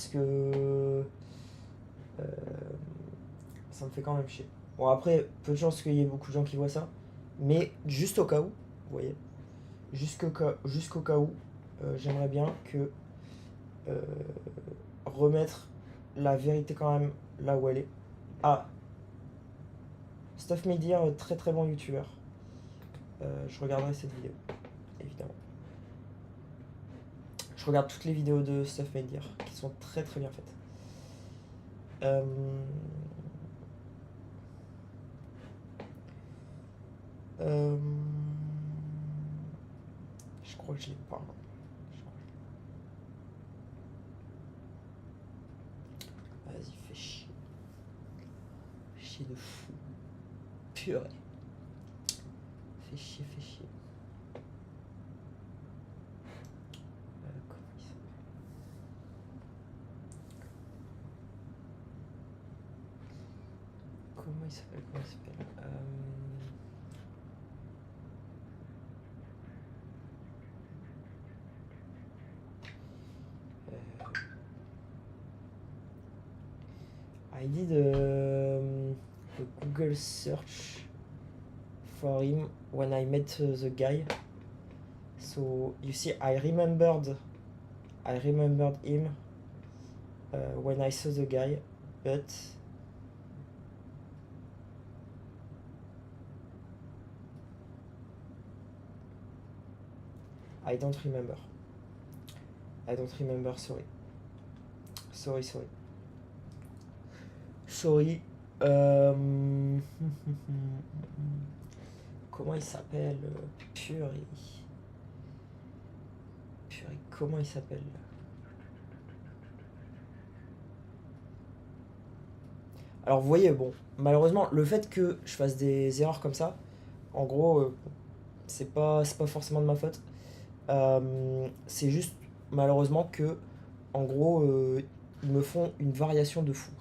parce que ça me fait quand même chier. Bon, après, peu de chance qu'il y ait beaucoup de gens qui voient ça, mais juste au cas où, vous voyez, jusqu'au cas où, j'aimerais bien que euh, remettre la vérité quand même là où elle est. Ah, Stuff Media, très très bon youtubeur. Je regarderai cette vidéo, évidemment. Je regarde toutes les vidéos de Stuff Media qui sont très très bien faites. Euh, je crois que je l'ai pas. Vas-y, fais chier. Chier de fou. Purée. Fais chier, fais chier. Comment il s'appelle Comment il s'appelle I did a Google search for him when I met the guy. So you see, I remembered him when I saw the guy, but I don't remember. Sorry. Sorry. Comment il s'appelle Purée, comment il s'appelle Alors vous voyez, bon, malheureusement, le fait que je fasse des erreurs comme ça, en gros, c'est pas forcément de ma faute. C'est juste, malheureusement, que, en gros, ils me font une variation de fou.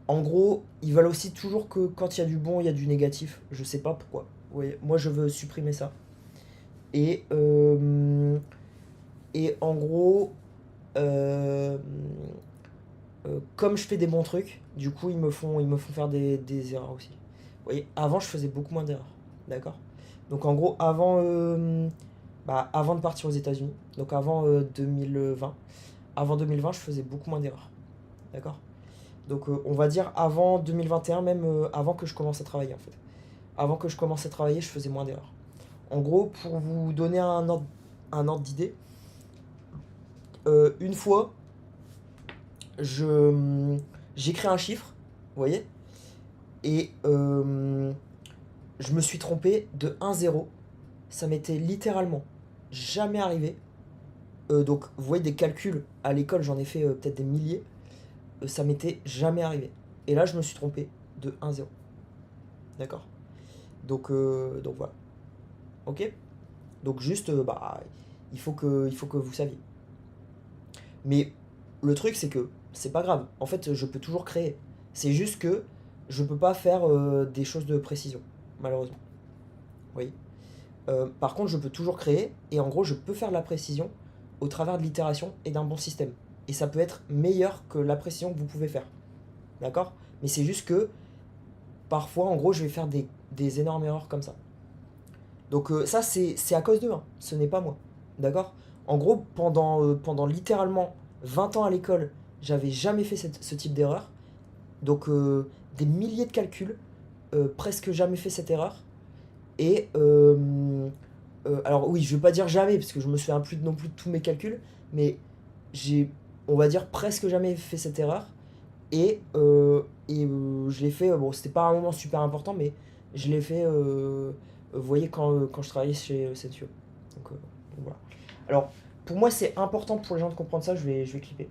En gros, ils veulent aussi toujours que quand il y a du bon, il y a du négatif. Je sais pas pourquoi. Vous voyez, moi, je veux supprimer ça. Et en gros, comme je fais des bons trucs, du coup, ils me font faire des erreurs aussi. Vous voyez, avant, je faisais beaucoup moins d'erreurs. D'accord. Donc, en gros, avant de partir aux États-Unis, donc avant 2020, je faisais beaucoup moins d'erreurs. D'accord. Donc, on va dire avant 2021, même avant que je commence à travailler, en fait. Avant que je commence à travailler, je faisais moins d'erreurs. En gros, pour vous donner un ordre d'idée, une fois, j'écris un chiffre, vous voyez, et je me suis trompé de 1-0. Ça m'était littéralement jamais arrivé. Donc, vous voyez, des calculs à l'école, j'en ai fait peut-être des milliers. Ça m'était jamais arrivé. Et là, je me suis trompé de 1-0. D'accord. Donc voilà. Ok. Donc juste, il faut que vous saviez. Mais le truc, c'est que c'est pas grave. En fait, je peux toujours créer. C'est juste que je peux pas faire des choses de précision, malheureusement. Vous voyez. Par contre, je peux toujours créer, et en gros, je peux faire de la précision au travers de l'itération et d'un bon système. Et ça peut être meilleur que la précision que vous pouvez faire. D'accord. Mais c'est juste que parfois, en gros, je vais faire des énormes erreurs comme ça. Donc ça, c'est à cause d'eux, hein. Ce n'est pas moi. D'accord. En gros, pendant littéralement 20 ans à l'école, j'avais jamais fait ce type d'erreur. Donc des milliers de calculs, presque jamais fait cette erreur. Et alors oui, je vais pas dire jamais, parce que je me souviens plus non plus de tous mes calculs, mais j'ai, on va dire, presque jamais fait cette erreur. Et je l'ai fait, bon, c'était pas un moment super important, mais je l'ai fait, vous voyez, quand je travaillais chez Sensio. Donc voilà. Alors, pour moi, c'est important pour les gens de comprendre ça, je vais clipper.